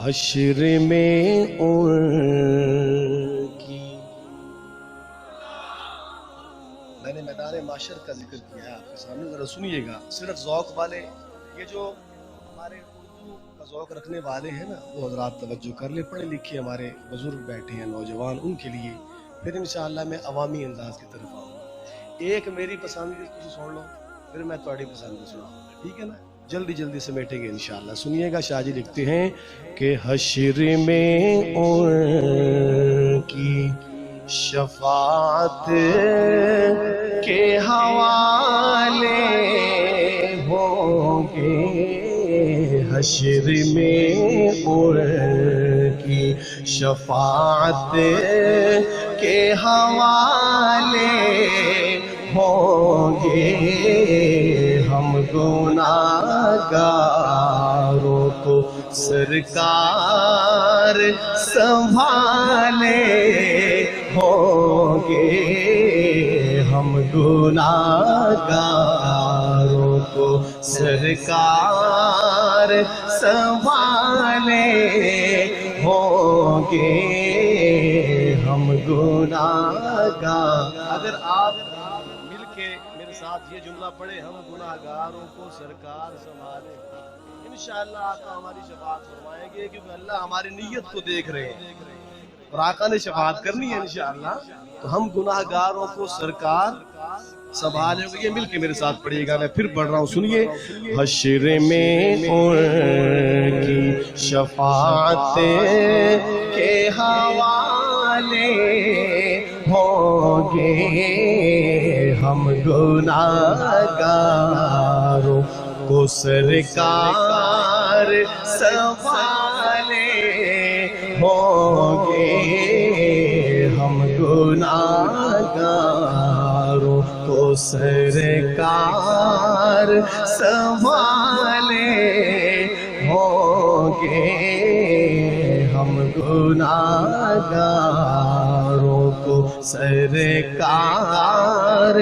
حشر میں ان کی. میں نے میدان معاشر کا ذکر کیا ہے آپ کے سامنے، ذرا سنیے گا. صرف ذوق والے، یہ جو ہمارے اردو کا ذوق رکھنے والے ہیں نا، وہ حضرات توجہ کر لیں. پڑھے لکھے ہمارے بزرگ بیٹھے ہیں، نوجوان، ان کے لیے پھر انشاءاللہ میں عوامی انداز کی طرف آؤں گا. ایک میری پسند کی کچھ سن لو، پھر میں تھوڑی پسند کی سناؤں گا، ٹھیک ہے نا؟ جلدی جلدی سمیٹیں گے انشاءاللہ. سنیے گا. شاہ جی لکھتے ہیں کہ حشر میں ان کی شفاعت کے حوالے ہوں گے. حشر میں ان کی شفاعت کے حوالے ہوں گے. ہم گناہگاروں کو سرکار سنبھالے ہوں گے. ہم گناہگاروں کو سرکار سنبھالے ہوں گے. ہم گناہگار. اگر آپ مل کے میرے ساتھ یہ جملہ پڑھے، ہم گناہگاروں کو سرکار سنبھالے، انشاءاللہ آقا ہماری شفاعت فرمائیں گے، کیونکہ اللہ ہماری نیت کو دیکھ رہے ہیں اور آقا نے شفاعت کرنی ہے انشاءاللہ. تو ہم گناہگاروں کو سرکار سنبھالے گے. یہ مل کے میرے ساتھ پڑھیے گا. میں پھر پڑھ رہا ہوں، سنیے. حشر میں ان کی شفاعت کے حوالے ہوں گے. ہم گناہگاروں کو سرکار سنبھالے ہوں گے. ہم گناہگاروں کو سرکار سنبھالے ہوں گے. ہم گناہگاروں کو سرکار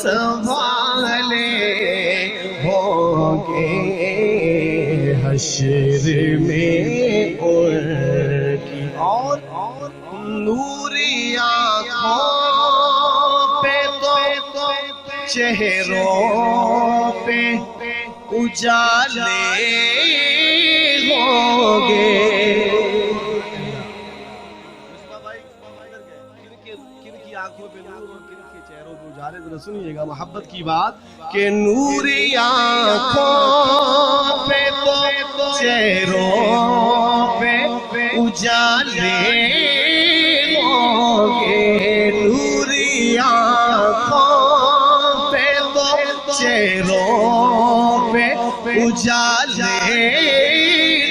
سنبھالے ہوں گے. حشر میں ان کی اور نوری آنکھوں پہ تو چہروں پہ اجالے ہوں گے. کن کی آنکھوں پہ نور اور کن کے چہروں پہ اجالے؟ ذرا سنیے گا محبت کی بات کہ نوری آنکھوں پہ تو چہروں پہ اجالے ہوں گے. نوری آنکھوں پہ تو چہروں پہ اجالے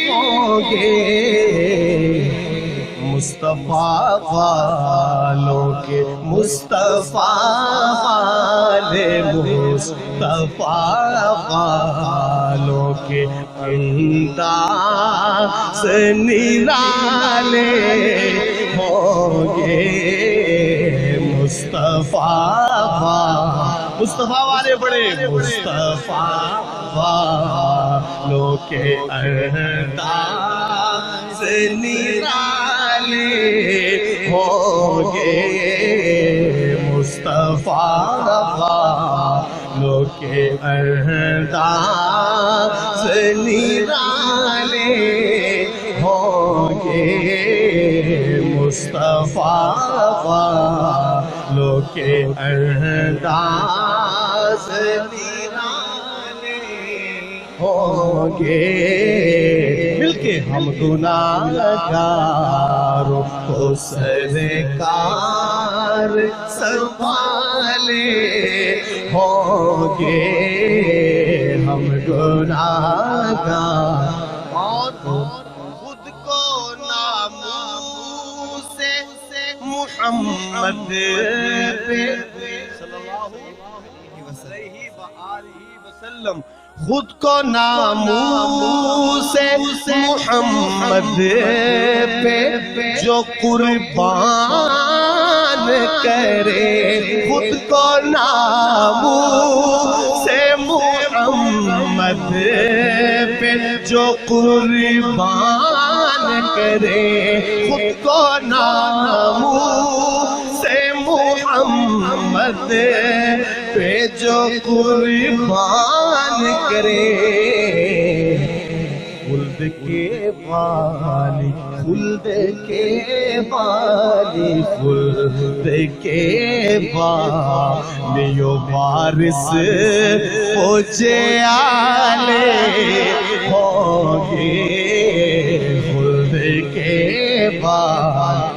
ہوں گے. مصطفیٰ والوں کے مصطفیٰ والے، مصطفیٰ والوں کے انداز نرالے ہوں گے. مصطفیٰ والے بڑے، مصطفیٰ والوں کے انداز نرالے ہوں گے. مصطفیٰ والوں کے انداز نرالے ہوں گے. مصطفیٰ والوں کے انداز نرالے ہوں گے. مل کے ہم گناہگاروں کو سرکار سنبھالے ہوں گے. ہم گناہگار اور خود کو ناموس محمد پہ صلی اللہ علیہ وسلم، خود کو ناموس محمد پہ جو قربان کرے. خود کو ناموس محمد پہ جو قربان کرے خود کو نامو سے محمد پہ جو قربان کرے خلد کے والی خلد کے والی خلد کے والی وارث پوچھے آلے ہوں گے خلد کے والی